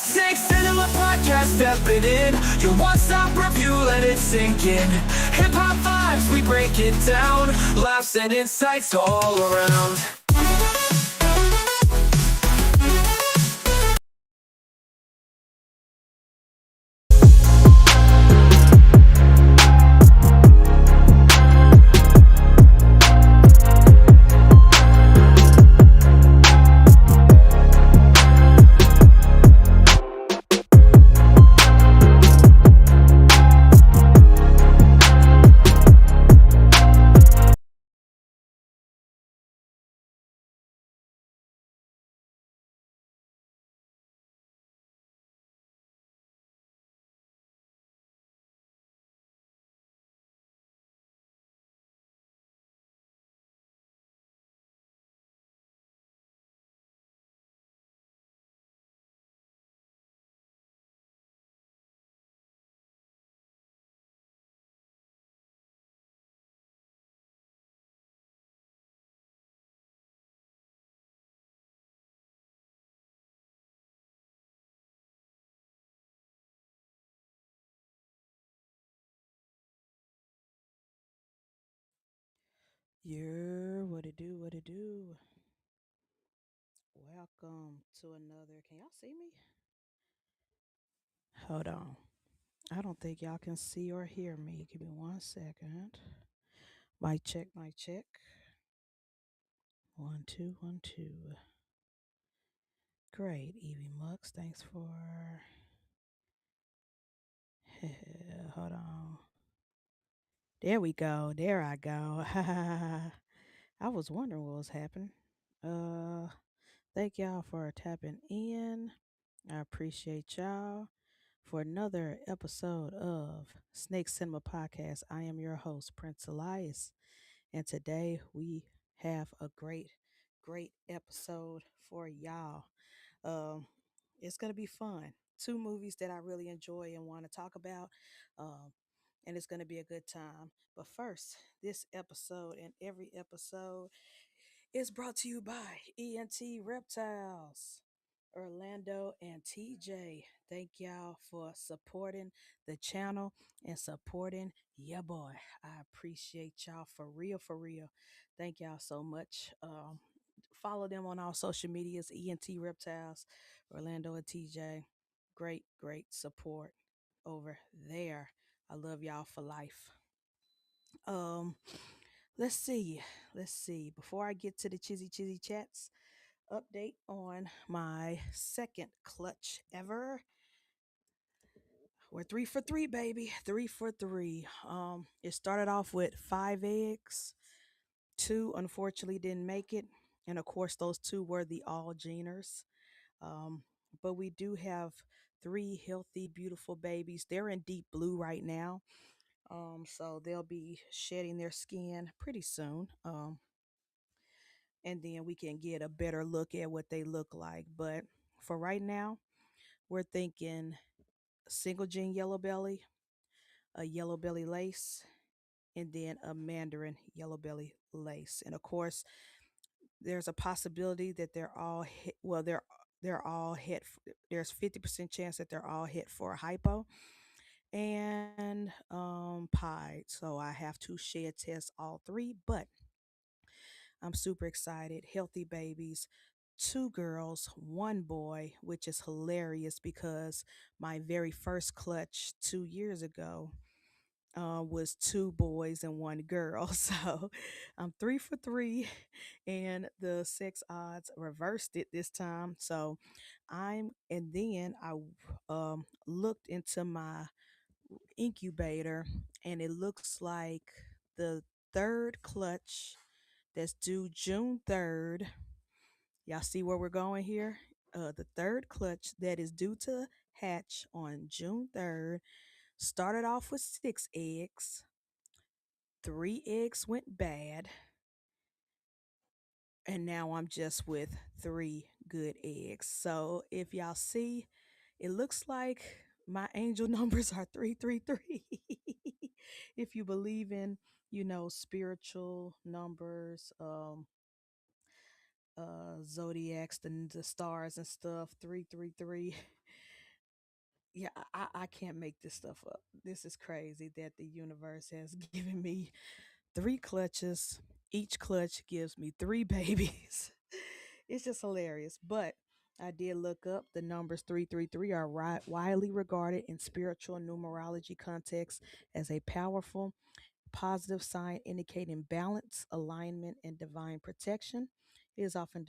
Snake Cinema Podcast stepping in. Your one-stop review, let it sink in. Hip-hop vibes, we break it down. Laughs and insights all around. What it do, what it do? Welcome to another. Can y'all see me? Hold on. I don't think y'all can see or hear me. Give me 1 second. Mic check, mic check. 1 2 1 2. Great, Evie Mux. Thanks for. Hold on. There we go. There I go. I was wondering what was happening. Uh, Thank y'all for tapping in. I appreciate y'all. For another episode of Snake Cinema Podcast. I am your host, Prince Elias, and today we have a great episode for y'all. Um, it's gonna be fun. Two movies that I really enjoy and want to talk about, um, and it's gonna be a good time. But first, this episode and every episode is brought to you by ENT Reptiles. Orlando and TJ. Thank y'all for supporting the channel and supporting your boy. I appreciate y'all for real, for real. Thank y'all so much. Follow them on all social medias, ENT Reptiles, Orlando and TJ. Great support over there. I love y'all for life. Um, let's see. Let's see. Before I get to the chizzy chats, update on my second clutch ever. We're 3 for 3, baby. 3 for 3. It started off with 5 eggs. Two unfortunately didn't make it. And of course, those two were the all geners. Um, but we do have three healthy, beautiful babies. They're in deep blue right now. So they'll be shedding their skin pretty soon. And then we can get a better look at what they look like. But for right now, we're thinking single gene yellow belly, a yellow belly lace, and then a mandarin yellow belly lace. And of course, there's a possibility that they're all hit. Well, they're all hit. There's 50% chance that they're all hit for hypo and pied. So I have to shed test all three, but I'm super excited. Healthy babies, two girls, one boy, which is hilarious because my very first clutch 2 years ago was two boys and one girl. So I'm 3 for 3, and the sex odds reversed it this time. So and then I looked into my incubator, and it looks like the third clutch that's due June 3rd. Y'all see where we're going here? The third clutch that is due to hatch on June 3rd started off with 6 eggs. 3 eggs went bad, and now I'm just with 3 good eggs. So if y'all see, it looks like my angel numbers are 333. If you believe in, spiritual numbers, zodiacs, the stars and stuff, 333. Yeah, I can't make this stuff up. This is crazy that the universe has given me three clutches. Each clutch gives me three babies. It's just hilarious. But I did look up the numbers 333 are widely regarded in spiritual numerology context as a powerful positive sign indicating balance, alignment, and divine protection. It is often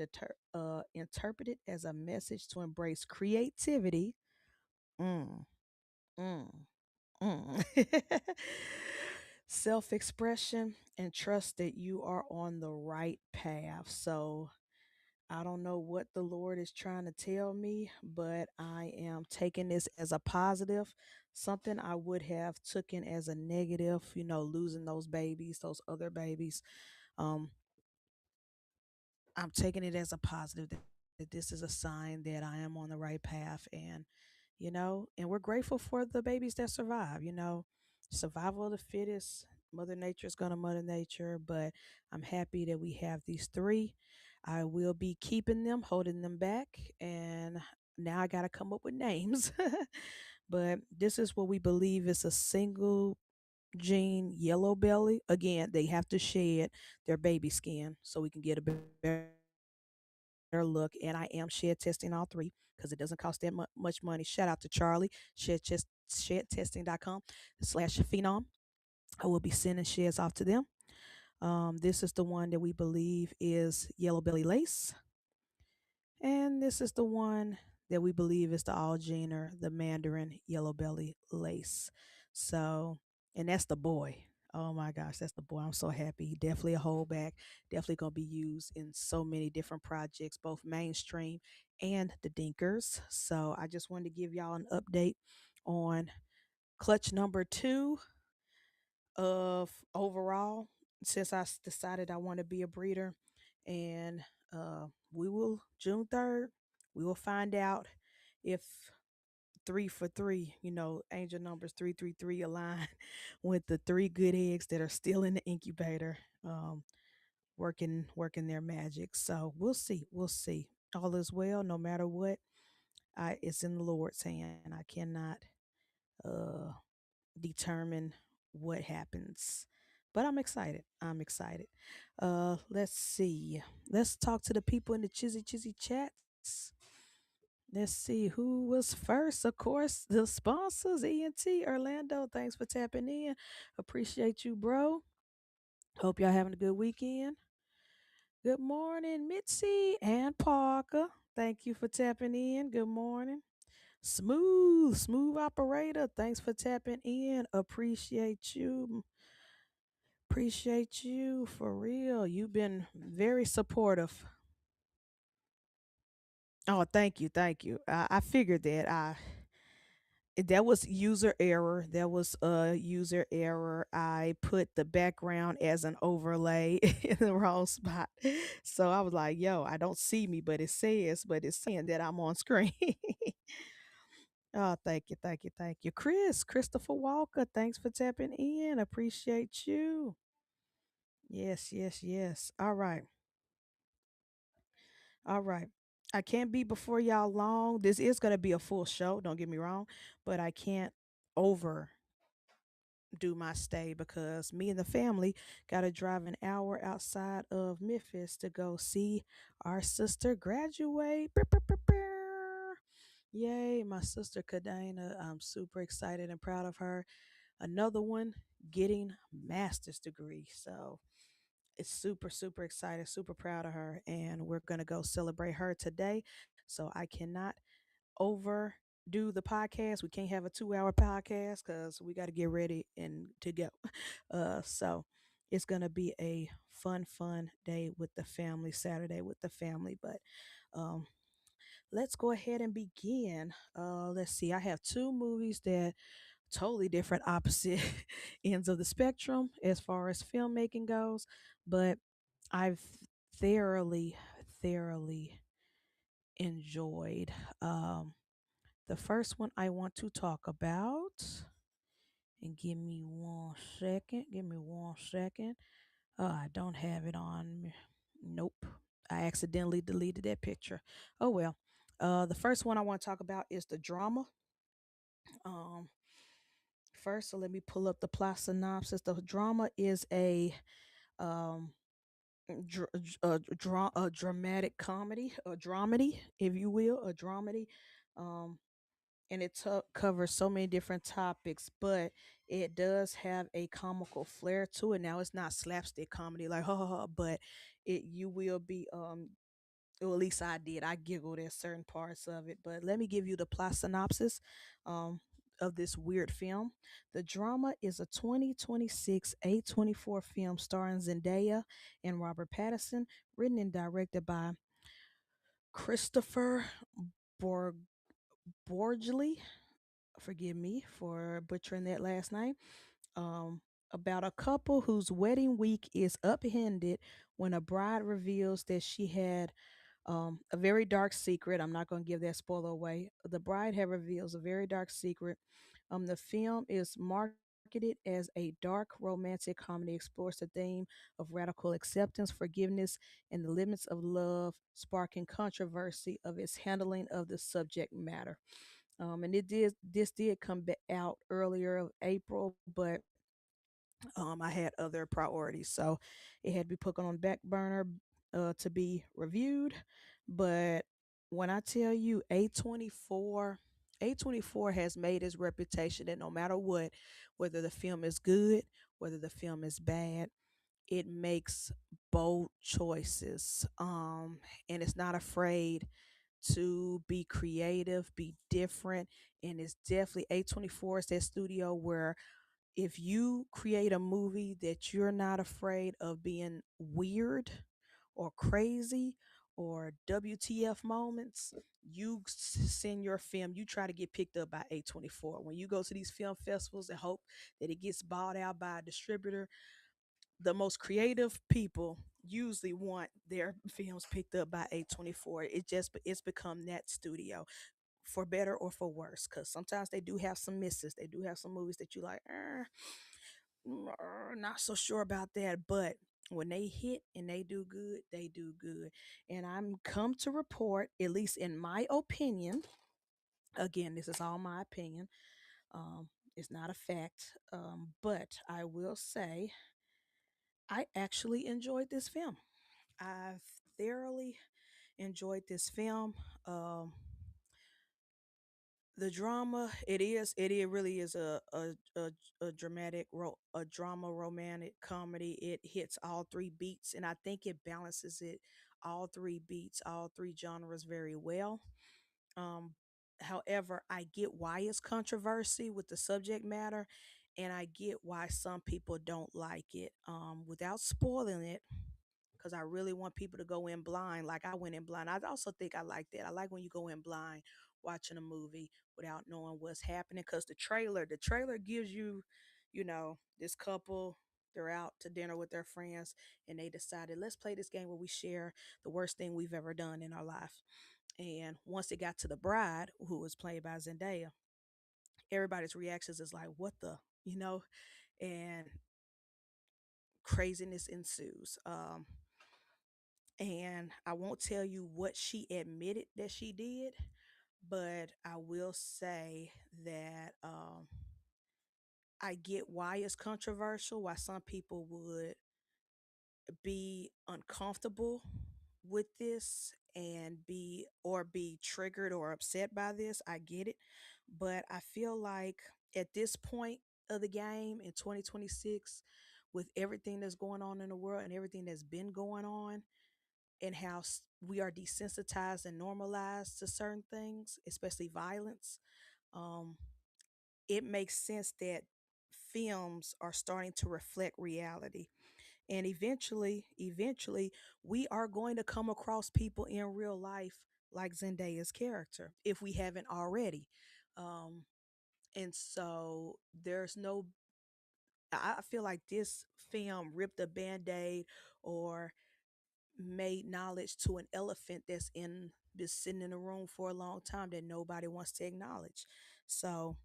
interpreted as a message to embrace creativity. Mm, mm, mm. Self expression and trust that you are on the right path. So, I don't know what the Lord is trying to tell me, but I am taking this as a positive, something I would have taken as a negative, losing those babies, those other babies. Um, I'm taking it as a positive that this is a sign that I am on the right path, and we're grateful for the babies that survive, survival of the fittest. Mother Nature is going to Mother Nature, but I'm happy that we have these three. I will be keeping them, holding them back, and now I got to come up with names. But this is what we believe is a single gene yellow belly. Again, they have to shed their baby skin so we can get a better look. And I am shed testing all three because it doesn't cost that much money. Shout out to Charlie, shedtesting.com/phenom. I will be sending sheds off to them. This is the one that we believe is yellow belly lace. And this is the one that we believe is the Allgener, the Mandarin yellow belly lace. So, and that's the boy. Oh my gosh, that's the boy. I'm so happy. He definitely a holdback. Definitely gonna be used in so many different projects, both mainstream and the Dinkers. So I just wanted to give y'all an update on clutch number two of overall. Since decided I want to be a breeder, and we will June 3rd, we will find out if 3 for 3, angel numbers 333 align with the three good eggs that are still in the incubator, working their magic. So we'll see. We'll see. All is well, no matter what. It's in the Lord's hand. I cannot uh determine what happens. But I'm excited. I'm excited. Let's see. Let's talk to the people in the Chizzy chats. Let's see who was first. Of course, the sponsors, ENT Orlando. Thanks for tapping in. Appreciate you, bro. Hope y'all having a good weekend. Good morning, Mitzi and Parker. Thank you for tapping in. Good morning. Smooth operator. Thanks for tapping in. Appreciate you. Appreciate you for real. You've been very supportive. Oh, thank you, thank you. I figured that that was user error. That was a user error. I put the background as an overlay in the wrong spot. So I was like, yo, I don't see me, but it's saying that I'm on screen. Oh, thank you, thank you, thank you. Christopher Walker, thanks for tapping in. Appreciate you. Yes, yes, yes. All right. All right. I can't be before y'all long. This is going to be a full show, don't get me wrong, but I can't overdo my stay because me and the family got to drive an hour outside of Memphis to go see our sister graduate. Brr, brr, brr, brr. Yay, my sister Kadena. I'm super excited and proud of her. Another one getting master's degree. So it's super excited, super proud of her, and we're gonna go celebrate her today. So I cannot overdo the podcast. We can't have a 2 hour podcast because we got to get ready and to go. So it's gonna be a fun day with the family, Saturday with the family. But um, let's go ahead and begin. Let's see. I have two movies that totally different opposite ends of the spectrum as far as filmmaking goes, but I've thoroughly, thoroughly enjoyed. The first one I want to talk about, and give me 1 second. Give me 1 second. I don't have it on me. Nope. I accidentally deleted that picture. Oh well. The first one I want to talk about is the drama. Um, First, so let me pull up the plot synopsis. The drama is um, a dramatic comedy, a dramedy, if you will, a dramedy. Um, and it covers so many different topics, but it does have a comical flair to it. Now, it's not slapstick comedy like ha ha ha, but it you will be or at least I did. I giggled at certain parts of it. But let me give you the plot synopsis um, of this weird film. The drama is a 2026 A24 film starring Zendaya and Robert Pattinson, written and directed by Christopher Borg- Borgley. Forgive me for butchering that last name. Um, about a couple whose wedding week is upended when a bride reveals that she had a very dark secret. I'm not going to give that spoiler away. The bride have reveals a very dark secret. The film is marketed as a dark romantic comedy, explores the theme of radical acceptance, forgiveness, and the limits of love, sparking controversy of its handling of the subject matter. And this did come out earlier of April, but I had other priorities, so it had to be put on the back burner to be reviewed. But when I tell you A24 has made its reputation that no matter what, whether the film is good, whether the film is bad, it makes bold choices. And it's not afraid to be creative, be different, and it's definitely A24 is that studio where if you create a movie that you're not afraid of being weird or crazy or WTF moments, you send your film, you try to get picked up by A24. When you go to these film festivals and hope that it gets bought out by a distributor, the most creative people usually want their films picked up by A24. It's become that studio for better or for worse, because sometimes they do have some misses. They do have some movies that you like, not so sure about that, but when they hit and they do good, they do good. And I'm come to report, at least in my opinion, again, this is all my opinion. Um, it's not a fact, but I will say I actually enjoyed this film. I've thoroughly enjoyed this film. Um, the drama, it really is a dramatic a drama romantic comedy. It hits all three beats, and I think it balances it all three beats, all three genres very well. um However, I get why it's controversy with the subject matter, and I get why some people don't like it. Without spoiling it, because I really want people to go in blind, like I went in blind. I also think I like that. I like when you go in blind watching a movie without knowing what's happening, because the trailer gives you, this couple, they're out to dinner with their friends, and they decided, let's play this game where we share the worst thing we've ever done in our life. And once it got to the bride, who was played by Zendaya, everybody's reactions is like, what the, you know, and craziness ensues. And I won't tell you what she admitted that she did, but I will say that I get why it's controversial, why some people would be uncomfortable with this and be triggered or upset by this. I get it, but I feel like at this point of the game in 2026, with everything that's going on in the world and everything that's been going on, and how we are desensitized and normalized to certain things, especially violence, um, it makes sense that films are starting to reflect reality. And eventually, we are going to come across people in real life like Zendaya's character, if we haven't already. Um, and so there's no, I feel like this film ripped a band aid or made knowledge to an elephant that's in been sitting in a room for a long time that nobody wants to acknowledge. So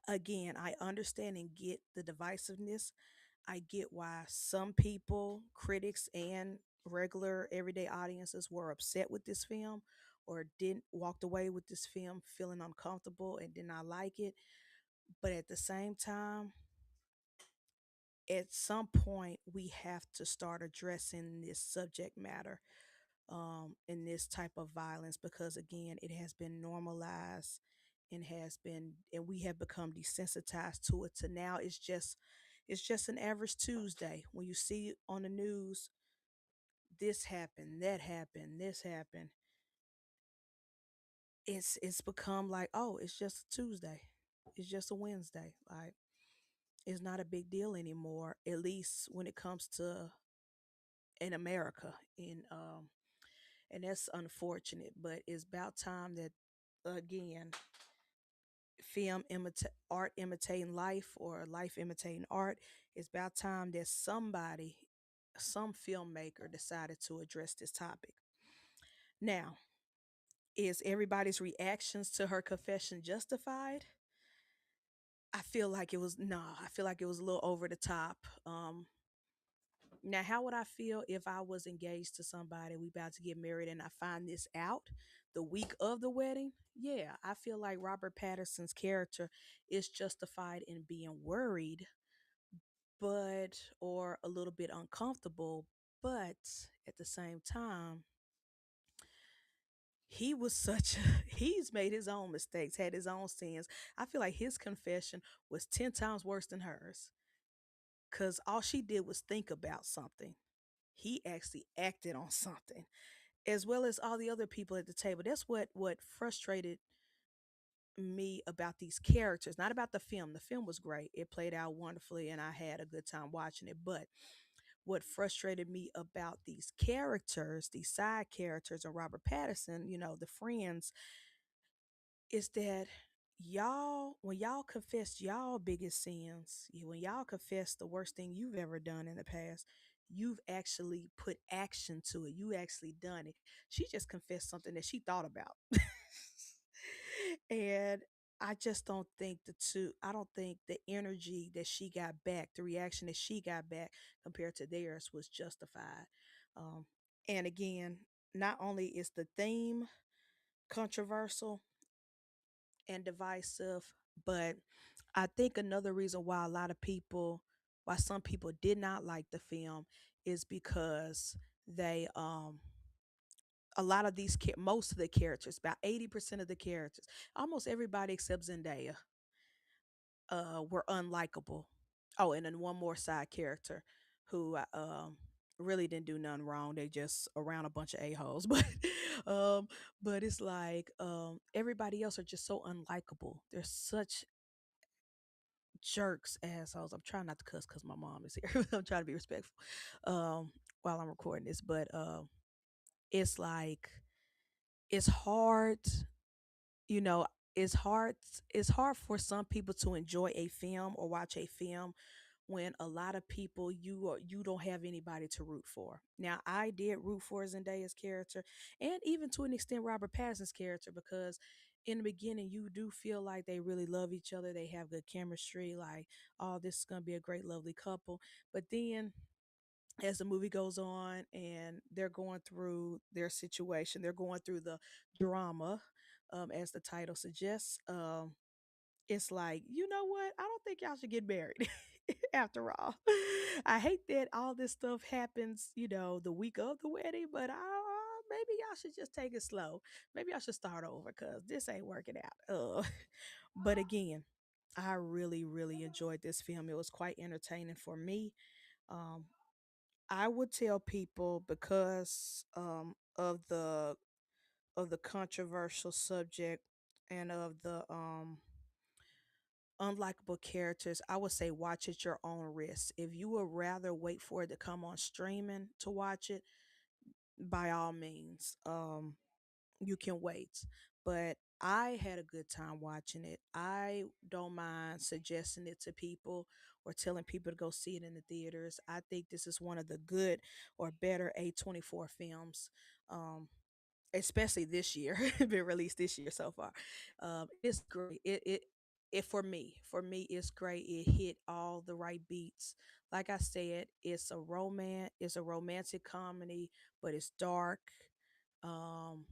again, I understand and get the divisiveness. I get why some people, critics and regular everyday audiences, were upset with this film or didn't walked away with this film feeling uncomfortable and did not like it. But at the same time, at some point we have to start addressing this subject matter, in this type of violence, because again it has been normalized and has been, and we have become desensitized to it, to now it's just an average Tuesday when you see on the news this happened, that happened, this happened. It's become like, oh, it's just a Tuesday, it's just a Wednesday. Like, it's not a big deal anymore, at least when it comes to in America. And that's unfortunate, but it's about time that, again, art imitating life, or life imitating art. It's about time that somebody, some filmmaker, decided to address this topic. Now, is everybody's reactions to her confession justified? I feel like it was no. I feel like it was a little over the top. Now, how would I feel if I was engaged to somebody, we about to get married, and I find this out the week of the wedding? Yeah, I feel like Robert Patterson's character is justified in being worried, but or a little bit uncomfortable, but at the same time, he was such a, he's made his own mistakes, had his own sins. I feel like his confession was 10 times worse than hers, cuz all she did was think about something. He actually acted on something, as well as all the other people at the table. That's what frustrated me about these characters, not about the film. The film was great. It played out wonderfully and I had a good time watching it. But what frustrated me about these characters, these side characters, and Robert Patterson, the friends, is that y'all, when y'all confess y'all biggest sins, when y'all confess the worst thing you've ever done in the past, you've actually put action to it. You actually done it. She just confessed something that she thought about. And I just don't think I don't think the energy that she got back, the reaction that she got back compared to theirs was justified. Um, and again, not only is the theme controversial and divisive, but I think another reason why why some people did not like the film is because they, a lot of most of the characters, about 80% of the characters, almost everybody except Zendaya, were unlikable. Oh, and then one more side character who, really didn't do nothing wrong. They just around a bunch of a-holes. Um but it's like, everybody else are just so unlikable. They're such jerks, assholes. I'm trying not to cuss because my mom is here. I'm trying to be respectful, while I'm recording this. But it's like, it's hard, you know, it's hard it's hard for some people to enjoy a film or watch a film when a lot of people, you don't have anybody to root for. Now, I did root for Zendaya's character, and even to an extent Robert Pattinson's character, because in the beginning you do feel like they really love each other, they have good chemistry, like, oh, this is going to be a great lovely couple. But then as the movie goes on and they're going through their situation, they're going through the drama, as the title suggests, it's like, you know what? I don't think y'all should get married after all. I hate that all this stuff happens, the week of the wedding, but maybe y'all should just take it slow. Maybe I should start over because this ain't working out. But again, I really, really enjoyed this film. It was quite entertaining for me. Um, I would tell people, because, of the controversial subject and of the, unlikable characters, I would say watch at your own risk. If you would rather wait for it to come on streaming to watch it, by all means, you can wait. But I had a good time watching it. I don't mind suggesting it to people or telling people to go see it in the theaters. I think this is one of the good or better A24 films. Especially this year, been released this year so far. It's great. It for me it's great. It hit all the right beats. Like I said, it's a romantic comedy, but it's dark. Um,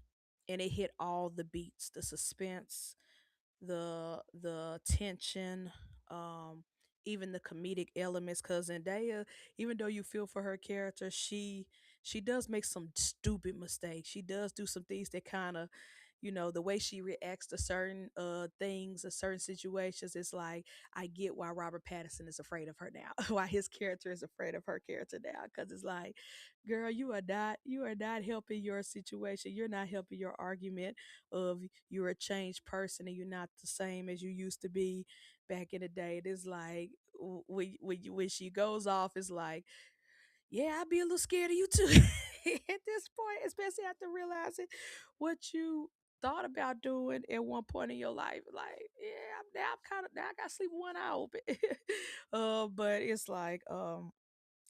and it hit all the beats, the suspense, the tension, um, even the comedic elements. Cause Zendaya, even though you feel for her character, she does make some stupid mistakes. She does do some things that kind of, the way she reacts to certain things or certain situations. It's like I get why Robert Pattinson is afraid of her now, why his character is afraid of her character now. Because it's like, girl, you are not helping your situation. You're not helping your argument of you're a changed person and you're not the same as you used to be back in the day. It is like when she goes off, it's like, yeah, I'd be a little scared of you too at this point, especially after realizing what you thought about doing at one point in your life. Like, yeah, I'm kind of now I got to sleep with one eye open. But it's like,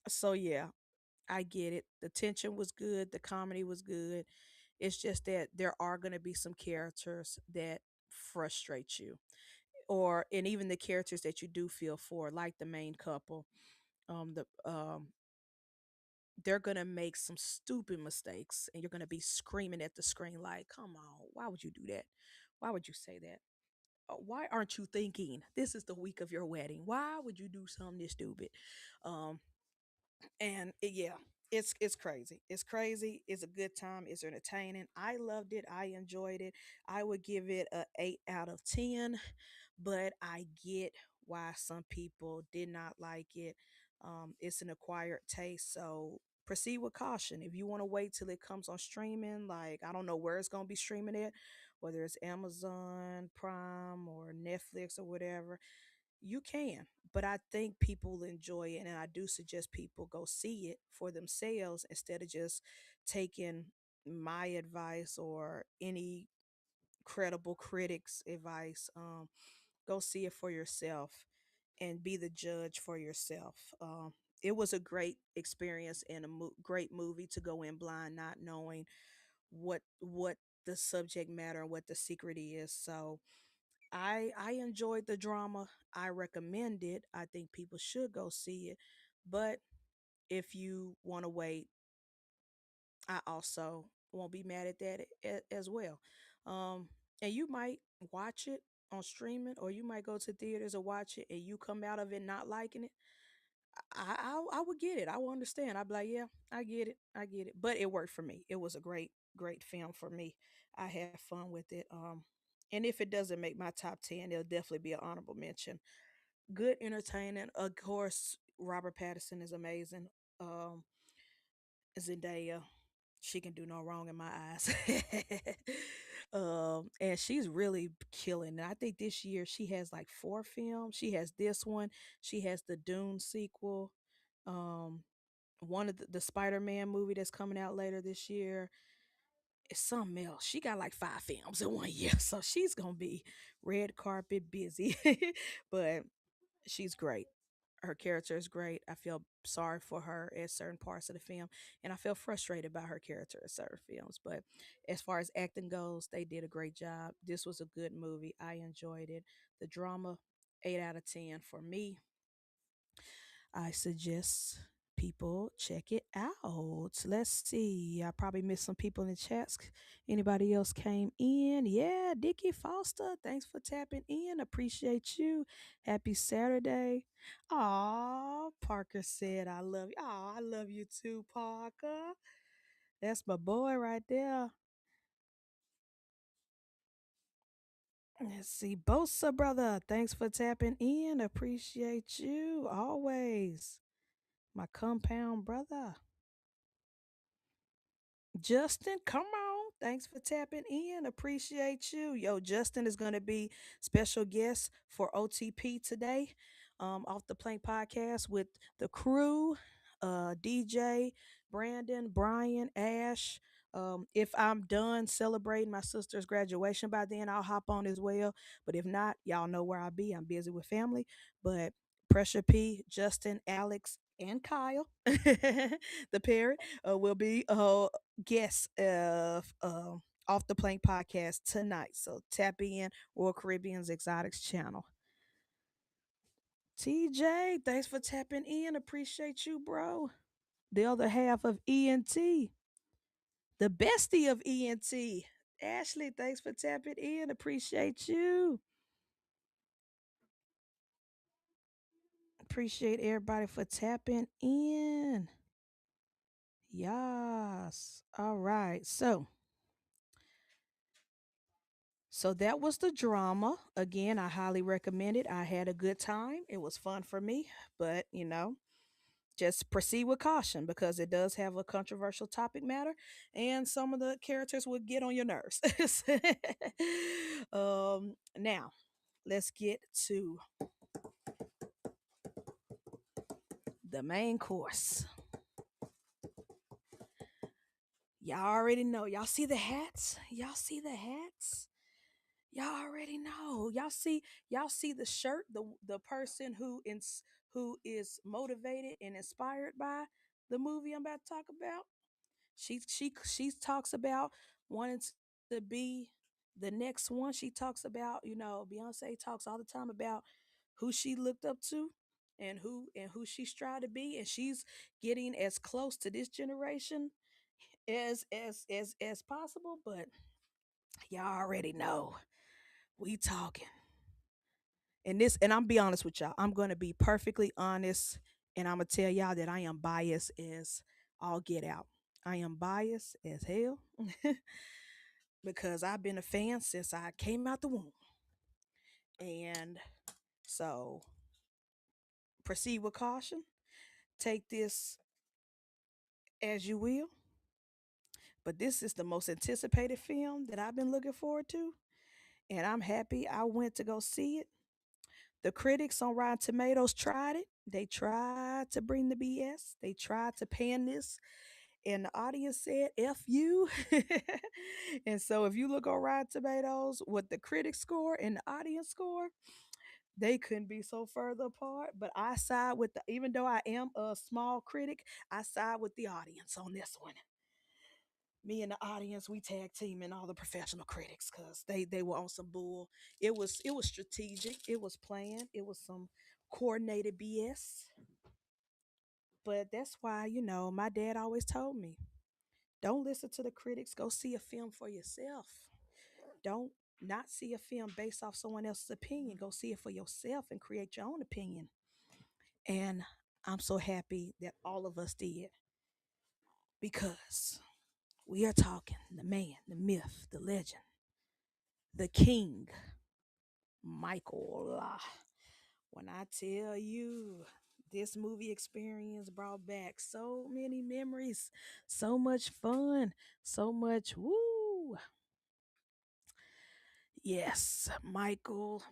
so yeah, I get it. The tension was good, the comedy was good. It's just that there are going to be some characters that frustrate you, or and even the characters that you do feel for, like the main couple. The They're gonna make some stupid mistakes, and you're gonna be screaming at the screen like, "Come on, why would you do that? Why would you say that? Why aren't you thinking? This is the week of your wedding. Why would you do something this stupid?" Um, yeah, it's crazy. It's crazy. It's a good time. It's entertaining. I loved it. I enjoyed it. I would give it a 8 out of 10, but I get why some people did not like it. It's an acquired taste, so proceed with caution. If you want to wait till it comes on streaming, like I don't know where it's gonna be streaming at, whether it's Amazon Prime or Netflix or whatever, you can. But I think people enjoy it, and I do suggest people go see it for themselves instead of just taking my advice or any credible critic's advice. Go see it for yourself and be the judge for yourself. It was a great experience and a great movie to go in blind, not knowing what the subject matter and what the secret is. So I enjoyed the drama. I recommend it. I think people should go see it. But if you want to wait, I also won't be mad at that as well. And you might watch it on streaming, or you might go to theaters or watch it, and you come out of it not liking it. I would get it. I will understand. I'd be like, yeah, I get it. I get it. But it worked for me. It was a great film for me. I had fun with it. And if it doesn't make my top 10, it'll definitely be an honorable mention. Good entertaining. Of course, Robert Pattinson is amazing. Um, Zendaya, she can do no wrong in my eyes. And she's really killing. And I think this year she has like 4 films. She has this one. She has the Dune sequel. Um, one of the Spider-Man movie that's coming out later this year. It's something else. She got like 5 films in one year, so she's gonna be red carpet busy. But she's great. Her character is great. I feel sorry for her at certain parts of the film, and I feel frustrated about her character at certain films. But as far as acting goes, they did a great job. This was a good movie. I enjoyed it. The drama, 8 out of 10 for me. I suggest people check it out. Let's see. I probably missed some people in the chats. Anybody else came in? Yeah, Dickie Foster. Thanks for tapping in. Appreciate you. Happy Saturday. Aw, Parker said I love you. Aw, I love you too, Parker. That's my boy right there. Let's see. Bosa, brother. Thanks for tapping in. Appreciate you always. My compound brother. Justin, come on. Thanks for tapping in. Appreciate you. Yo, Justin is going to be special guest for OTP today, off the Plank podcast with the crew, DJ, Brandon, Brian, Ash. If I'm done celebrating my sister's graduation by then, I'll hop on as well. But if not, y'all know where I'll be. I'm busy with family. But Pressure P, Justin, Alex, and Kyle, the parrot, will be guests of Off the Plank podcast tonight. So tap in Royal Caribbean's Exotics channel. TJ, thanks for tapping in. Appreciate you, bro. The other half of ENT, the bestie of ENT. Ashley, thanks for tapping in. Appreciate you. Appreciate everybody for tapping in. Yes. All right. So that was the drama. Again, I highly recommend it. I had a good time. It was fun for me, but just proceed with caution because it does have a controversial topic matter and some of the characters would get on your nerves. Now, let's get to the main course. Y'all already know. Y'all see the hats? Y'all see the hats? Y'all already know. Y'all see the shirt, the person who is motivated and inspired by the movie I'm about to talk about. She talks about wanting to be the next one. She talks about, Beyonce talks all the time about who she looked up to and who she strived to be, and she's getting as close to this generation as possible. But y'all already know we talking. And I'm be honest with y'all. I'm gonna be perfectly honest, and I'm gonna tell y'all that I am biased as all get out. I am biased as hell because I've been a fan since I came out the womb. And so proceed with caution. Take this as you will. But this is the most anticipated film that I've been looking forward to. And I'm happy I went to go see it. The critics on Rotten Tomatoes tried it. They tried to bring the BS. They tried to pan this. And the audience said, F you. And so if you look on Rotten Tomatoes, what the critics score and the audience score, they couldn't be so further apart. But I side with even though I am a small critic, I side with the audience on this one. Me and the audience, we tag teaming all the professional critics because they were on some bull. It was strategic. It was planned. It was some coordinated BS. But that's why my dad always told me, don't listen to the critics. Go see a film for yourself. Don't not see a film based off someone else's opinion. Go see it for yourself and create your own opinion. And I'm so happy that all of us did because we are talking the man, the myth, the legend, the king, Michael. When I tell you, this movie experience brought back so many memories, so much fun, so much woo. Yes, Michael.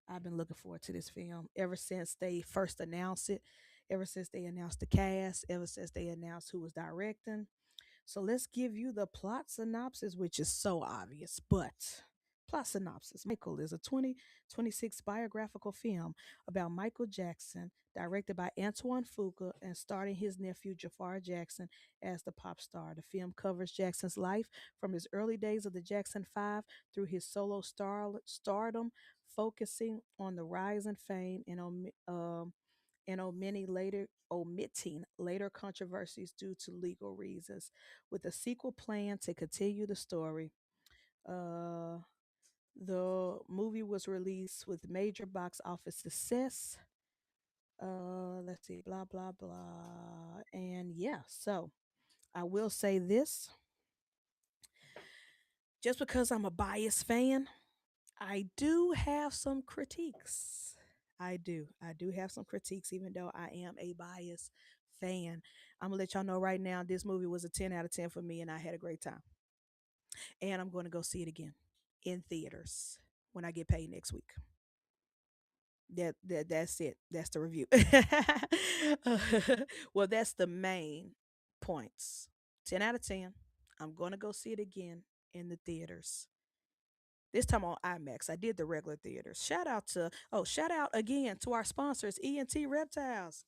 I've been looking forward to this film ever since they first announced it, ever since they announced the cast, ever since they announced who was directing. So let's give you the plot synopsis, which is so obvious, but plot synopsis. Michael is a 2026 biographical film about Michael Jackson, directed by Antoine Fuqua and starring his nephew Jafar Jackson as the pop star. The film covers Jackson's life from his early days of the Jackson 5 through his solo stardom, focusing on the rise and fame and omitting later controversies due to legal reasons, with a sequel plan to continue the story. Uh, the movie was released with major box office success. Let's see, blah blah blah, and yeah. So I will say this: just because I'm a biased fan, I do have some critiques. I do have some critiques, even though I am a biased fan. I'm gonna let y'all know right now. This movie was a 10 out of 10 for me, and I had a great time. And I'm going to go see it again in theaters when I get paid next week. That's it. That's the review. Well, that's the main points. 10 out of 10. I'm going to go see it again in the theaters. This time on IMAX. I did the regular theaters. Shout out again to our sponsors, ENT Reptiles,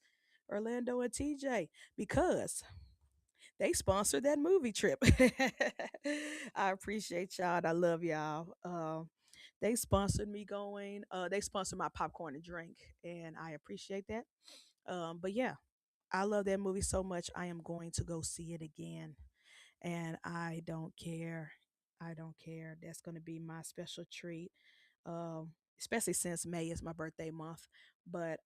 Orlando and TJ, because they sponsored that movie trip. I appreciate y'all. And I love y'all. They sponsored me going. They sponsored my popcorn and drink, and I appreciate that. But yeah, I love that movie so much. I am going to go see it again. and I don't care. I don't care. That's going to be my special treat. Especially since May is my birthday month. But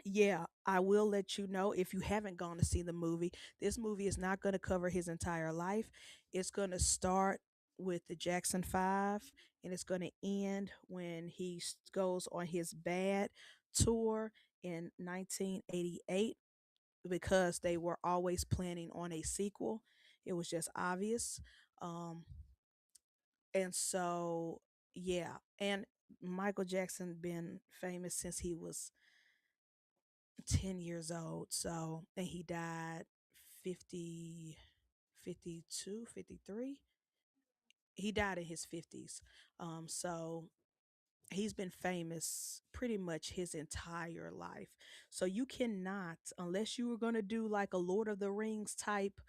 yeah, I will let you know if you haven't gone to see the movie. This movie is not going to cover his entire life. It's going to start with the Jackson 5 and it's going to end when he goes on his bad tour in 1988 because they were always planning on a sequel. It was just obvious. Um, and so, yeah. And Michael Jackson been famous since he was 10 years old. So, and he died 50, 52, 53. He died in his 50s. So he's been famous pretty much his entire life. So you cannot, unless you were going to do like a Lord of the Rings type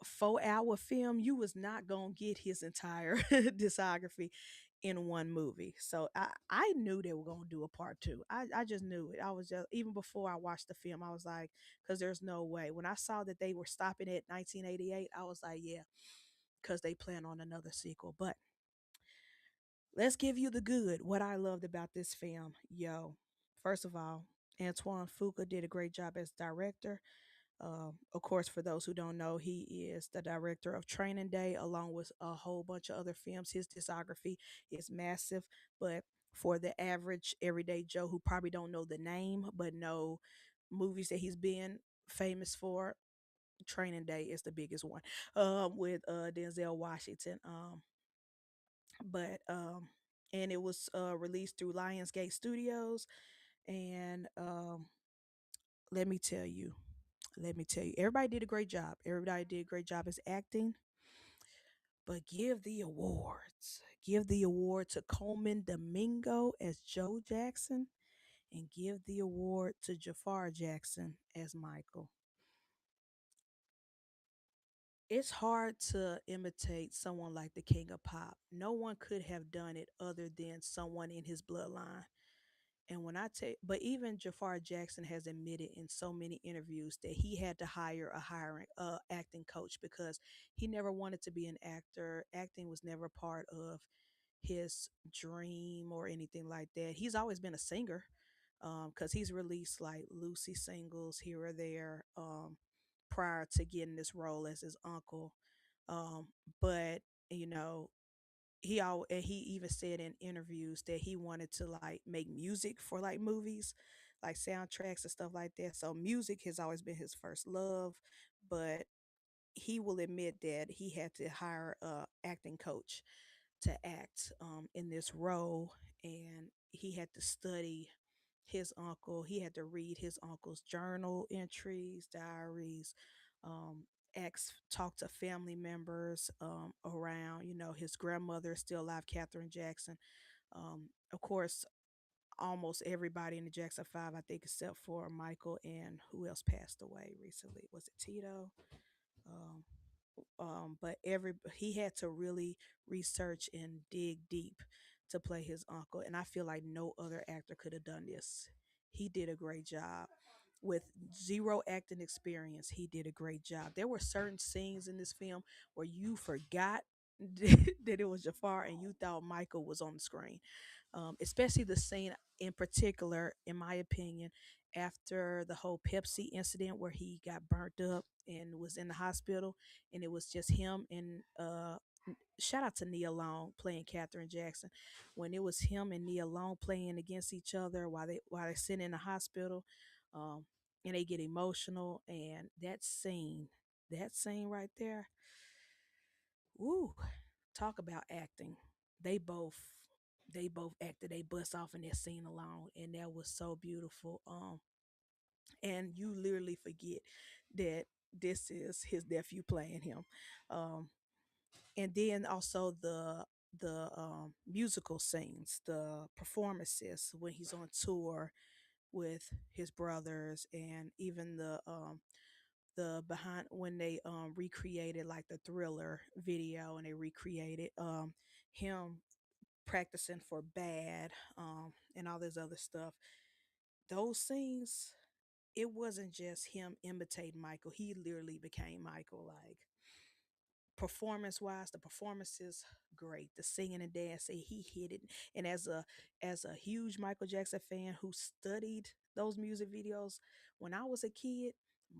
4 hour film, you was not gonna get his entire discography in one movie. So I knew they were gonna do a part two. I just knew it. I was just even before I watched the film, I was like, because there's no way. When I saw that they were stopping at 1988, I was like, yeah, because they plan on another sequel. But let's give you the good. What I loved about this film, yo, first of all, Antoine Fuqua did a great job as director. Of course, for those who don't know, he is the director of Training Day, along with a whole bunch of other films. His discography is massive, but for the average everyday Joe who probably don't know the name but know movies that he's been famous for, Training Day is the biggest one. With Denzel Washington. But and it was released through Lionsgate Studios, and let me tell you, let me tell you, everybody did a great job. Everybody did a great job as acting, but give the awards. Give the award to Coleman Domingo as Joe Jackson, and give the award to Jafar Jackson as Michael. It's hard to imitate someone like the King of Pop. No one could have done it other than someone in his bloodline. And when I take, but even Jafar Jackson has admitted in so many interviews that he had to hire a hiring acting coach because he never wanted to be an actor. Acting was never part of his dream or anything like that. He's always been a singer because he's released like Lucy singles here or there prior to getting this role as his uncle. Um, but you know, and he even said in interviews that he wanted to like make music for like movies, like soundtracks and stuff like that. So music has always been his first love, but he will admit that he had to hire a acting coach to act in this role, and he had to study his uncle. He had to read his uncle's journal entries, diaries, talk to family members around. You know, his grandmother is still alive, Katherine Jackson. Of course, almost everybody in the Jackson Five, I think, except for Michael and who else passed away recently? Was it Tito? Um, but every he had to really research and dig deep to play his uncle, and I feel like no other actor could have done this. He did a great job with zero acting experience. He did a great job. There were certain scenes in this film where you forgot that it was Jafar and you thought Michael was on the screen. Especially the scene in particular, in my opinion, after the whole Pepsi incident where he got burnt up and was in the hospital, and it was just him and shout out to Nia Long playing Katherine Jackson, when it was him and Nia Long playing against each other while they sit in the hospital, um, and they get emotional, and that scene right there, woo, talk about acting. They both they both acted they bust off in that scene alone, and that was so beautiful. And you literally forget that this is his nephew playing him. Um, and then also the musical scenes, the performances when he's on tour with his brothers, and even the behind when they recreated like the Thriller video, and they recreated him practicing for Bad and all this other stuff. Those scenes, it wasn't just him imitating Michael. He literally became Michael. Like performance wise, the performance is great. The singing and dancing, he hit it. And as a huge Michael Jackson fan who studied those music videos when I was a kid,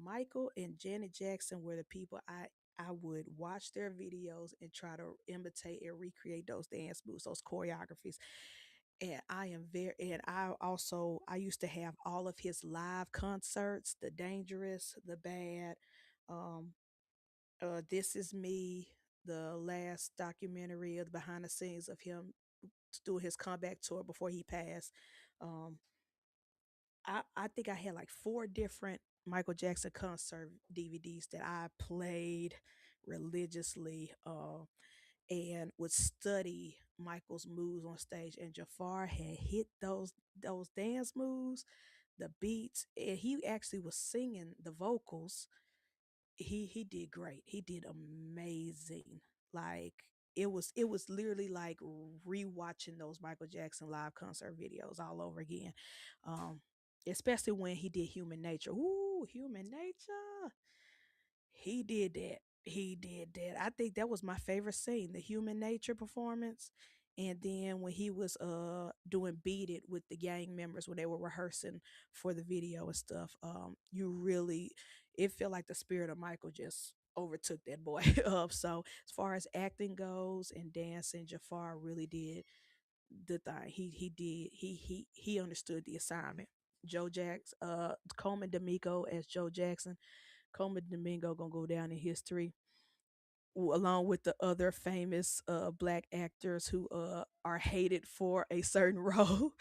Michael and Janet Jackson were the people I would watch their videos and try to imitate and recreate those dance moves, those choreographies. And I used to have all of his live concerts, the Dangerous, the Bad, um This Is Me, the last documentary of the behind the scenes of him doing his comeback tour before he passed. Um, I think I had like four different Michael Jackson concert DVDs that I played religiously, and would study Michael's moves on stage. And Jafar had hit those dance moves, the beats, and he actually was singing the vocals. He did great. He did amazing. Like it was literally like rewatching those Michael Jackson live concert videos all over again. Um Especially when he did Human Nature. Ooh, Human Nature. He did that. He did that. I think that was my favorite scene, the Human Nature performance. And then when he was doing Beat It with the gang members when they were rehearsing for the video and stuff, you really it felt like the spirit of Michael just overtook that boy up. So as far as acting goes and dancing, Jafar really did the thing. He understood the assignment. Coleman Domingo as Joe Jackson. Coleman Domingo gonna go down in history along with the other famous black actors who are hated for a certain role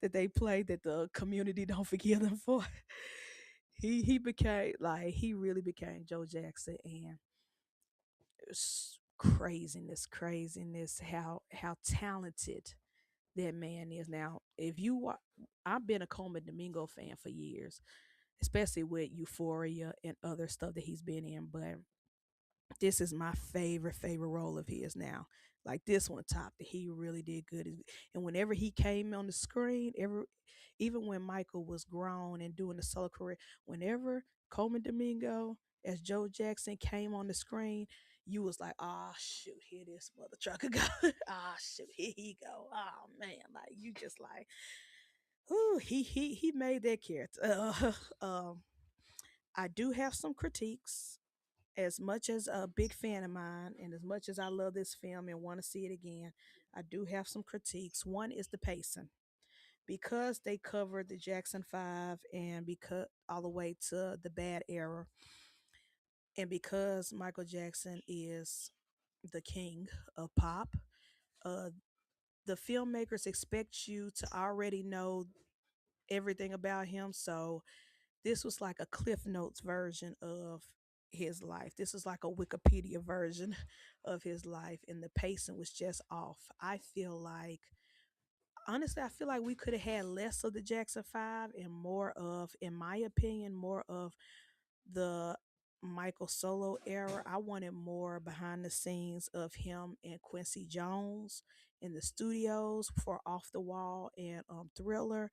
that they play that the community don't forgive them for. He became like he really became Joe Jackson, and it's craziness how talented that man is. Now if you wa- I've been a Coleman Domingo fan for years, especially with Euphoria and other stuff that he's been in, but this is my favorite role of his now. Like this one topped it. He really did good. And whenever he came on the screen, even when Michael was grown and doing the solo career, whenever Coleman Domingo as Joe Jackson came on the screen, you was like, oh shoot, here this mother trucker go. Ah shoot, here he go. Oh man, like you just like, whoo, he made that character. I do have some critiques as much as a big fan of mine and as much as I love this film and want to see it again, I do have some critiques. One is the pacing. Because they covered the Jackson 5 and because all the way to the bad era, and because Michael Jackson is the king of pop, uh, the filmmakers expect you to already know everything about him. So this was like a Cliff Notes version of his life. This is like a Wikipedia version of his life, and the pacing was just off. Honestly, I feel like we could have had less of the Jackson 5 and more of, in my opinion, more of the Michael Solo era. I wanted more behind the scenes of him and Quincy Jones in the studios for Off the Wall and Thriller.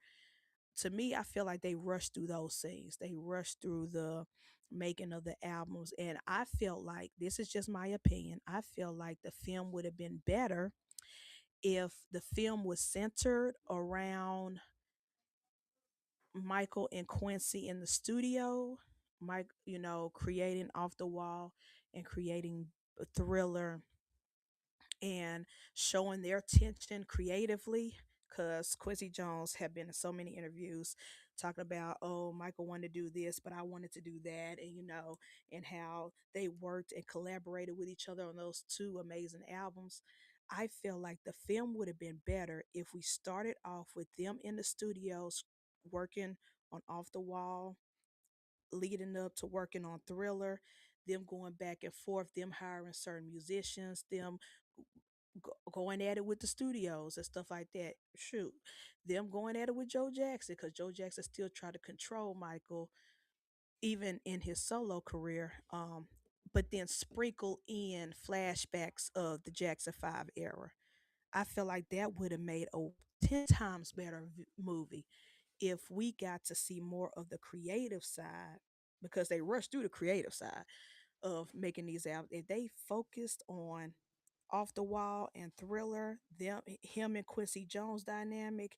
To me, I feel like they rushed through those scenes. They rushed through the making of the albums. And I felt like, this is just my opinion, I feel like the film would have been better if the film was centered around Michael and Quincy in the studio, Mike, creating Off the Wall and creating a Thriller and showing their tension creatively. Because Quincy Jones had been in so many interviews talking about, oh, Michael wanted to do this, but I wanted to do that, and and how they worked and collaborated with each other on those two amazing albums. I feel like the film would have been better if we started off with them in the studios working on Off the Wall, leading up to working on Thriller, them going back and forth, them hiring certain musicians, them going at it with the studios and stuff like that. Shoot, them going at it with Joe Jackson because Joe Jackson still tried to control Michael even in his solo career. But then sprinkle in flashbacks of the Jackson 5 era. I feel like that would have made a 10 times better movie if we got to see more of the creative side, because they rushed through the creative side of making these albums, if they focused on Off the Wall and Thriller, them him and Quincy Jones dynamic,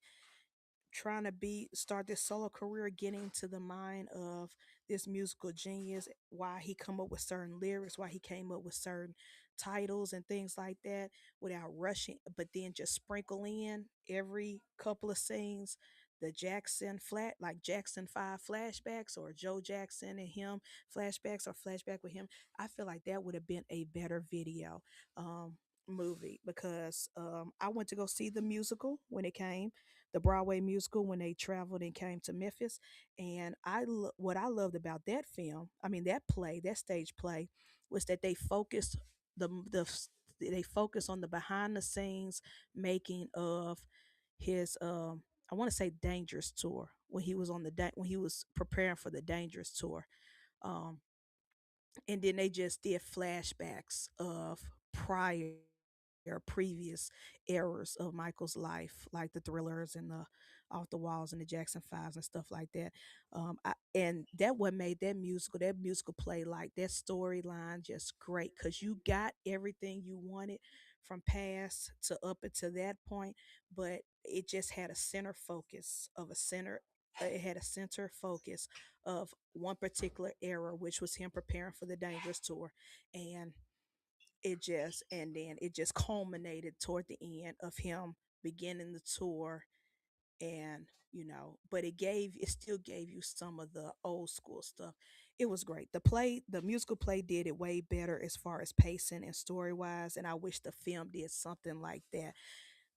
trying to be start this solo career, getting to the mind of this musical genius, why he come up with certain lyrics, why he came up with certain titles and things like that without rushing, but then just sprinkle in every couple of scenes the Jackson flat, like Jackson 5 flashbacks, or Joe Jackson and him flashbacks, or flashback with him. I feel like that would have been a better video, um movie, because I went to go see the musical when it came, the Broadway musical, when they traveled and came to Memphis. And what I loved about that film, I mean that play, that stage play, was that they focused the they focused on the behind the scenes making of his I want to say Dangerous tour, when he was on when he was preparing for the Dangerous tour. Um and then they just did flashbacks of prior previous eras of Michael's life, like the Thrillers and the Off the Walls and the Jackson Fives and stuff like that. And that what made that musical play, like that storyline, just great, because you got everything you wanted from past to up until that point, but it just had a center focus of a center. It had a center focus of one particular era, which was him preparing for the Dangerous tour, and it just culminated toward the end of him beginning the tour. And but it still gave you some of the old school stuff. It was great. The musical play did it way better as far as pacing and story wise, and I wish the film did something like that,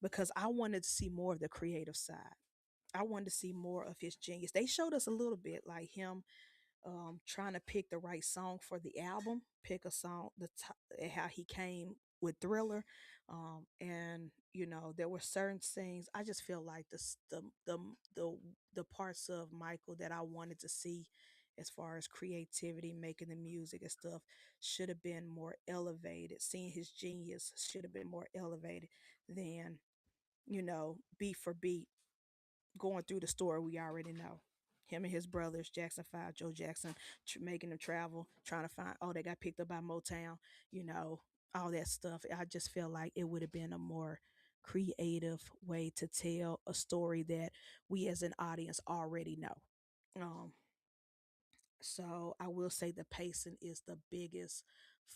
because I wanted to see more of the creative side. I wanted to see more of his genius. They showed us a little bit, like him trying to pick the right song for the album, pick a song, how he came with Thriller, and there were certain things. I just feel like the the parts of Michael that I wanted to see, as far as creativity, making the music and stuff, should have been more elevated. Seeing his genius should have been more elevated than beat for beat, going through the story we already know. Him and his brothers, Jackson 5, Joe Jackson, making them travel, trying to find, oh, they got picked up by Motown, you know, all that stuff. I just feel like it would have been a more creative way to tell a story that we as an audience already know. Um, so I will say the pacing is the biggest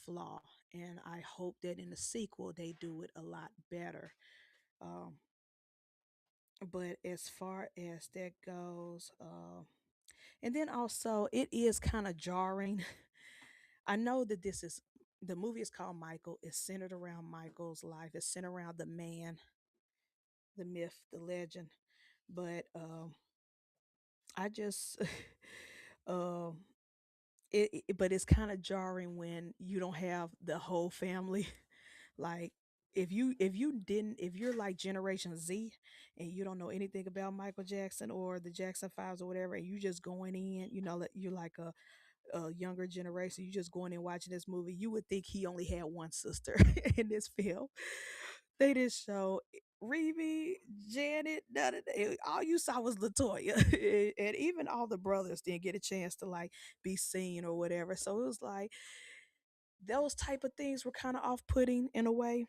flaw, and I hope that in the sequel they do it a lot better. Um, but as far as that goes, and then also it is kind of jarring. I know that the movie is called Michael. It's centered around Michael's life. It's centered around the man, the myth, the legend. But I just, um, but it's kind of jarring when you don't have the whole family. Like, if you're like Generation Z and you don't know anything about Michael Jackson or the Jackson Fives or whatever, and you just going in, you're like a younger generation, you just going in watching this movie, you would think he only had one sister in this film. They didn't show Remy, Janet, none of that. All you saw was Latoya, and even all the brothers didn't get a chance to like be seen or whatever. So it was like those type of things were kind of off-putting in a way.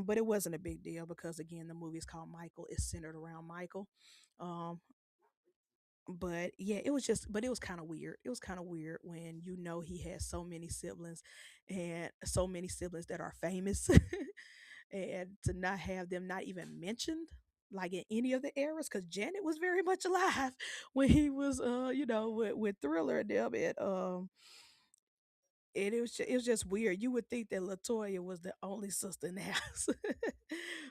But it wasn't a big deal, because again, the movie is called Michael. It's centered around Michael. Um, but yeah, but it was kind of weird. It was kind of weird when he has so many siblings, and so many siblings that are famous, and to not have them not even mentioned like in any of the eras, because Janet was very much alive when he was with Thriller and them. And it was just weird. You would think that Latoya was the only sister in the house,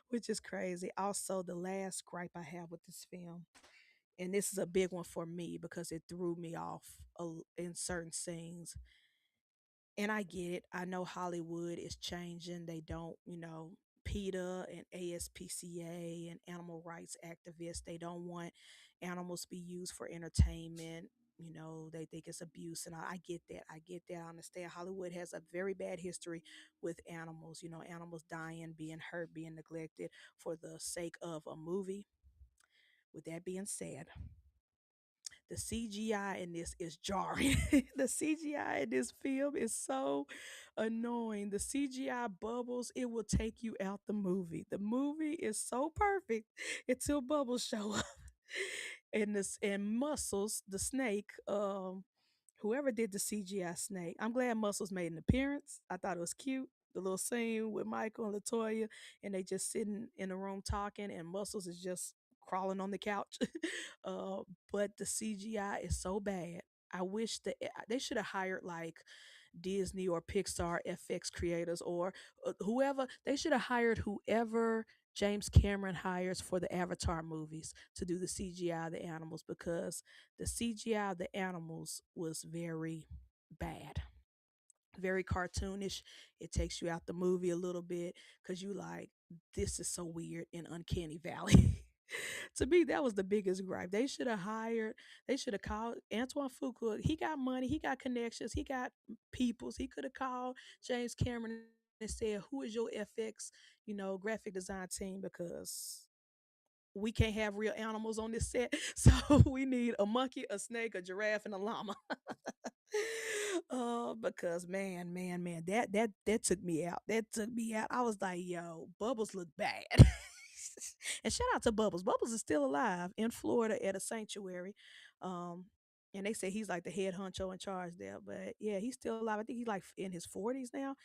which is crazy. Also, the last gripe I have with this film, and this is a big one for me because it threw me off in certain scenes. And I get it. I know Hollywood is changing. They don't, PETA and ASPCA and animal rights activists, they don't want animals to be used for entertainment. They think it's abuse, and I get that. I get that. I understand. Hollywood has a very bad history with animals. Animals dying, being hurt, being neglected for the sake of a movie. With that being said, The CGI in this is jarring. The CGI in this film is so annoying. The CGI bubbles, it will take you out the movie. The movie is so perfect until bubbles show up. And Muscles, the snake, whoever did the CGI snake, I'm glad Muscles made an appearance. I thought it was cute. The little scene with Michael and Latoya, and they just sitting in a room talking, and Muscles is just crawling on the couch. uh, but the CGI is so bad. I wish that they should have hired like Disney or Pixar FX creators or whoever. They should have hired whoever James Cameron hires for the Avatar movies to do the CGI of the animals, because the CGI of the animals was very bad, very cartoonish. It takes you out the movie a little bit because you like, this is so weird in Uncanny Valley. To me, that was the biggest gripe. They should have called Antoine Fuqua. He got money, he got connections, he got peoples. He could have called James Cameron and said, "Who is your FX, graphic design team? Because we can't have real animals on this set, so we need a monkey, a snake, a giraffe, and a llama." Oh, because man, that took me out. That took me out. I was like, yo, Bubbles look bad. And shout out to Bubbles. Bubbles is still alive in Florida at a sanctuary. Um, and they say he's like the head honcho in charge there. But yeah, he's still alive. I think he's like in his 40s now.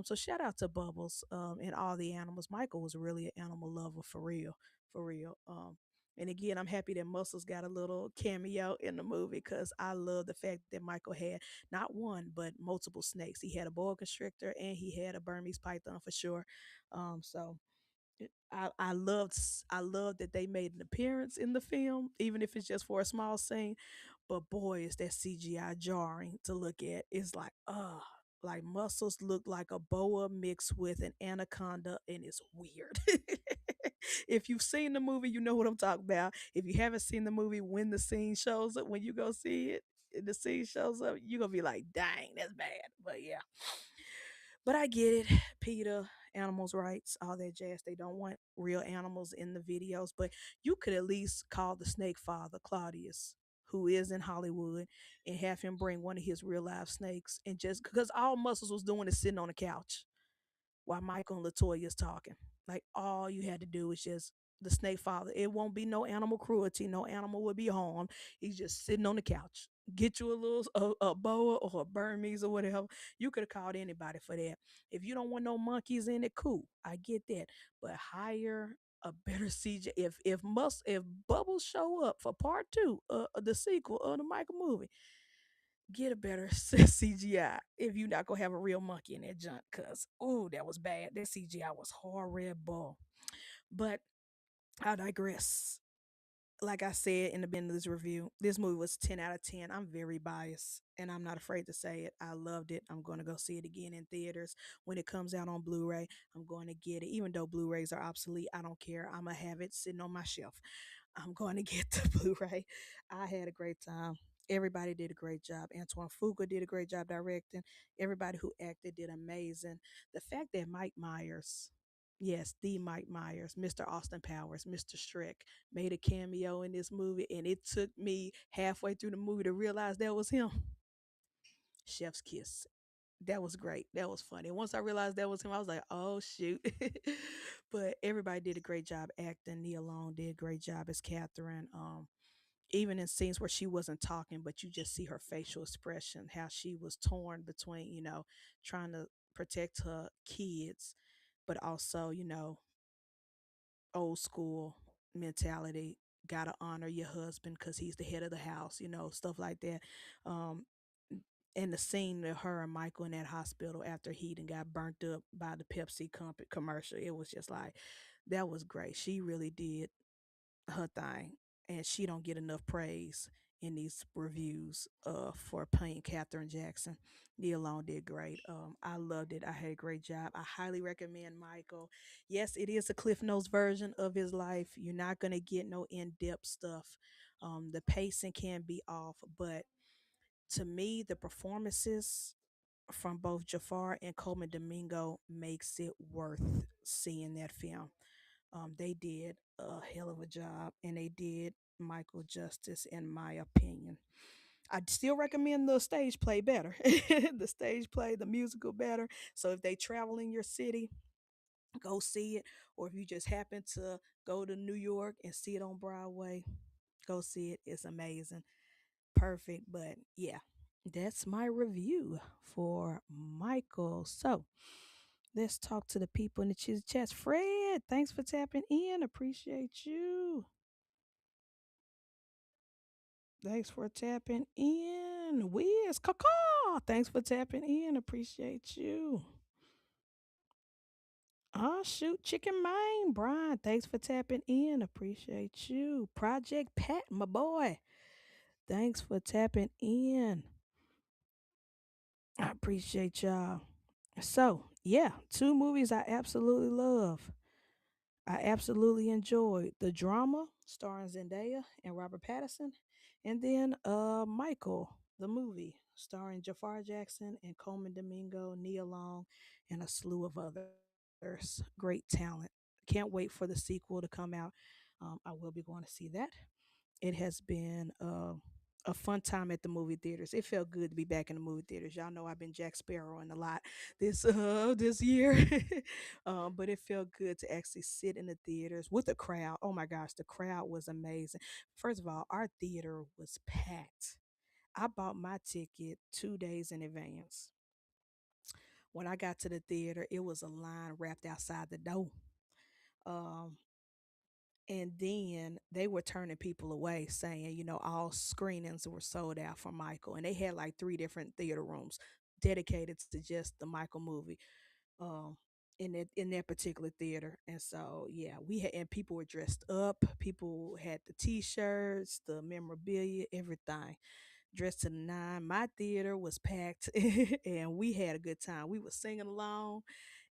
So shout out to Bubbles and all the animals. Michael was really an animal lover for real. For real. And again, I'm happy that Muscles got a little cameo in the movie because I love the fact that Michael had not one but multiple snakes. He had a boa constrictor and he had a Burmese python for sure. So I loved that they made an appearance in the film, even if it's just for a small scene. But boy, is that CGI jarring to look at. It's like Muscles look like a boa mixed with an anaconda, and it's weird. If you've seen the movie, you know what I'm talking about. If you haven't seen the movie, when the scene shows up, when you go see it, and the scene shows up, you're gonna be like, dang, that's bad. But yeah. But I get it. PETA, animals' rights, all that jazz. They don't want real animals in the videos. But you could at least call the snake father, Claudius, who is in Hollywood, and have him bring one of his real live snakes. And just because all Muscles was doing is sitting on the couch while Michael and Latoya is talking. Like all you had to do is just the snake father. It won't be no animal cruelty. No animal will be harmed. He's just sitting on the couch. Get you a little a boa or a Burmese or whatever. You could have called anybody for that. If you don't want no monkeys in it, cool. I get that. But hire a better CJ. If Bubbles show up for part 2, the sequel of the Michael movie, get a better CGI if you're not gonna have a real monkey in that junk. Cause oh, that was bad. That CGI was horrible. But I digress. Like I said in the beginning of this review, this movie was 10 out of 10. I'm very biased and I'm not afraid to say it. I loved it. I'm going to go see it again in theaters. When it comes out on Blu ray, I'm going to get it. Even though Blu rays are obsolete, I don't care. I'm going to have it sitting on my shelf. I'm going to get the Blu-ray. I had a great time. Everybody did a great job. Antoine Fuqua did a great job directing. Everybody who acted did amazing. The fact that Mike Myers, yes, the Mike Myers, Mr. Austin Powers, Mr. Shrek, made a cameo in this movie, and it took me halfway through the movie to realize that was him. Chef's kiss. That was great. That was funny. Once I realized that was him, I was like, "Oh shoot!" But everybody did a great job acting. Nia Long did a great job as Catherine. Even in scenes where she wasn't talking, but you just see her facial expression, how she was torn between, trying to protect her kids, but also, old school mentality. Gotta honor your husband because he's the head of the house, stuff like that. Um, and the scene of her and Michael in that hospital after he done got burnt up by the Pepsi commercial, it was just like that was great. She really did her thing, and she don't get enough praise in these reviews for playing Katherine Jackson. Nia Long did great. I loved it. I had a great job. I highly recommend Michael. Yes, it is a Cliff Notes version of his life. You're not gonna get no in-depth stuff. The pacing can be off, but to me, the performances from both Jafar and Coleman Domingo makes it worth seeing that film. They did a hell of a job, and they did Michael Justice, in my opinion. I still recommend the stage play better. The stage play, the musical better. So if they travel in your city, go see it. Or if you just happen to go to New York and see it on Broadway, go see it. It's amazing. Perfect. But yeah, that's my review for Michael. So let's talk to the people in the chat. Fred, thanks for tapping in. Appreciate you. Thanks for tapping in. Wiz, caw. Thanks for tapping in. Appreciate you. Oh, shoot. Chicken Mine. Brian, thanks for tapping in. Appreciate you. Project Pat, my boy. Thanks for tapping in. I appreciate y'all. So, yeah, two movies I absolutely love. I absolutely enjoyed the drama starring Zendaya and Robert Pattinson, and then Michael, the movie starring Jafar Jackson and Coleman Domingo, Nia Long, and a slew of others. Great talent. Can't wait for the sequel to come out. I will be going to see that. It has been a fun time at the movie theaters. It felt good to be back in the movie theaters. Y'all know I've been Jack Sparrow in a lot this year, but it felt good to actually sit in the theaters with the crowd. Oh my gosh, the crowd was amazing. First of all, our theater was packed. I bought my ticket 2 days in advance. When I got to the theater, it was a line wrapped outside the door. Um, and then they were turning people away, saying, all screenings were sold out for Michael. And they had like three different theater rooms dedicated to just the Michael movie. Um, in that particular theater. And so yeah, we had, and people were dressed up. People had the t-shirts, the memorabilia, everything dressed to the nine. My theater was packed, and we had a good time. We were singing along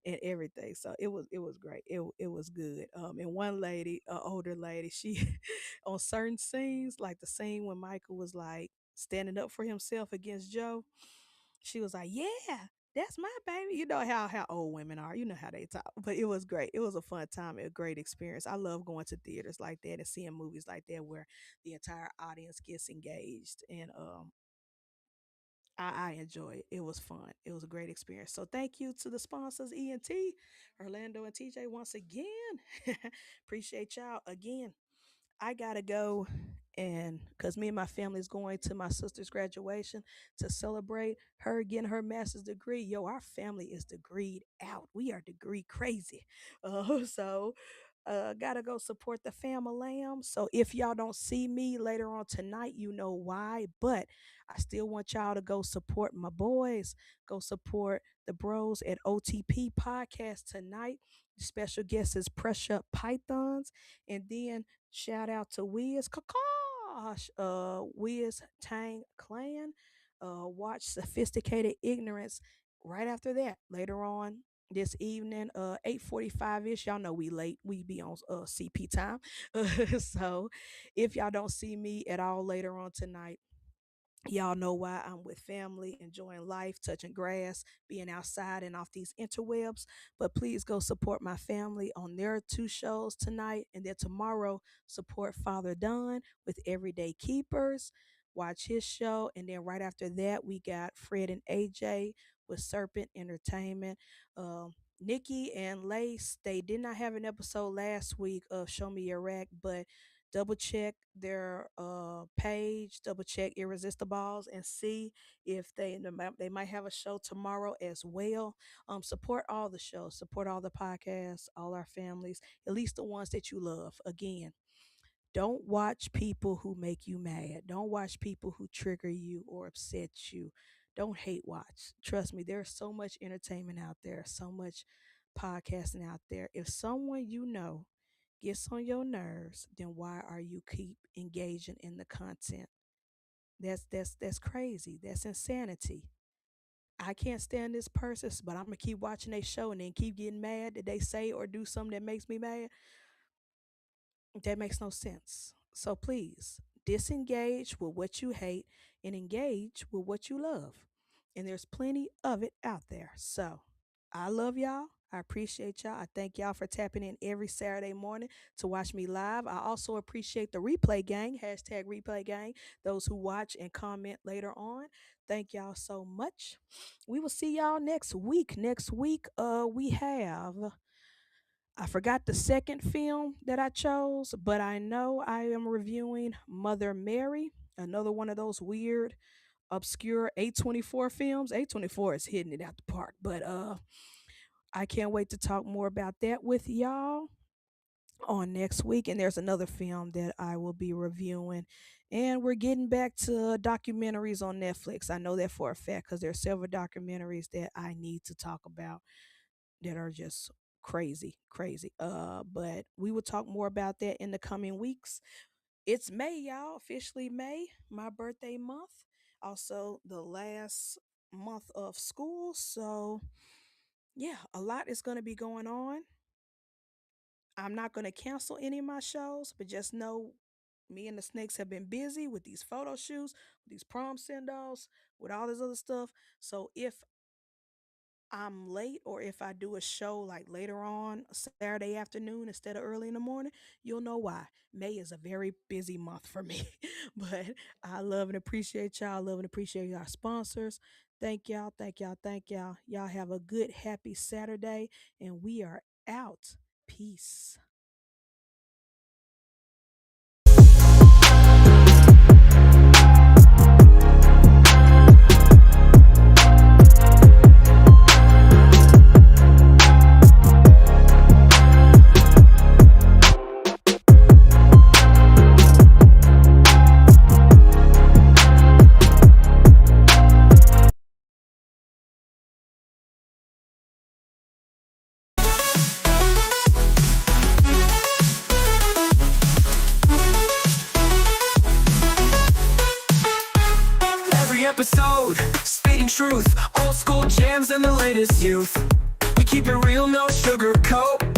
and everything. So it was great. It was good. And one lady, older lady, she on certain scenes, like the scene when Michael was like standing up for himself against Joe, she was like, "Yeah, that's my baby." You know how old women are. You know how they talk. But it was great. It was a fun time, a great experience. I love going to theaters like that and seeing movies like that where the entire audience gets engaged. And I enjoy it. It was fun. It was a great experience. So thank you to the sponsors, ENT, Orlando and TJ, once again. Appreciate y'all again. I gotta go, and because me and my family is going to my sister's graduation to celebrate her getting her master's degree. Yo, our family is degreed out. We are degree crazy. So gotta go support the family. So if y'all don't see me later on tonight, you know why. But I still want y'all to go support my boys. Go support the bros at OTP podcast tonight. The special guest is Pressure Pythons. And then shout out to Wiz Kakash, Wiz Tang Clan. Watch Sophisticated Ignorance right after that later on this evening, 8:45 ish. Y'all know we late. We be on CP time. So if y'all don't see me at all later on tonight, y'all know why. I'm with family, enjoying life, touching grass, being outside and off these interwebs. But please go support my family on their two shows tonight. And then tomorrow, support Father Don with Everyday Keepers. Watch his show. And then right after that, we got Fred and AJ with Serpent Entertainment. Nikki and Lace, they did not have an episode last week of Show Me Your Rack, but double check their page, double check Irresistibles, and see if they might have a show tomorrow as well. Support all the shows, support all the podcasts, all our families, at least the ones that you love. Again, don't watch people who make you mad. Don't watch people who trigger you or upset you. Don't hate watch. Trust me, there's so much entertainment out there, so much podcasting out there. If someone you know gets on your nerves, then why are you keep engaging in the content? That's crazy. That's insanity. I can't stand this person, but I'm gonna keep watching their show and then keep getting mad that they say or do something that makes me mad. That makes no sense. So please disengage with what you hate and engage with what you love. And there's plenty of it out there. So I love y'all. I appreciate y'all. I thank y'all for tapping in every Saturday morning to watch me live. I also appreciate the replay gang, hashtag replay gang, those who watch and comment later on. Thank y'all so much. We will see y'all next week. Next week, we have I forgot the second film that I chose, but I know I am reviewing Mother Mary, another one of those weird, obscure A24 films. A24 is hitting it out the park, but I can't wait to talk more about that with y'all on next week. And there's another film that I will be reviewing. And we're getting back to documentaries on Netflix. I know that for a fact because there's several documentaries that I need to talk about that are just crazy, crazy. But we will talk more about that in the coming weeks. It's May, y'all. Officially May, my birthday month. Also the last month of school. So yeah, a lot is going to be going on. I'm not going to cancel any of my shows, but just know me and the snakes have been busy with these photo shoots, with these prom send offs, with all this other stuff. So if I'm late or if I do a show like later on Saturday afternoon instead of early in the morning, you'll know why. May is a very busy month for me. But I love and appreciate y'all. Love and appreciate our sponsors. Thank y'all. Thank y'all. Thank y'all. Y'all have a good, happy Saturday. And we are out. Peace. Every episode, spitting truth, old school jams and the latest youth. We keep it real, no sugarcoat.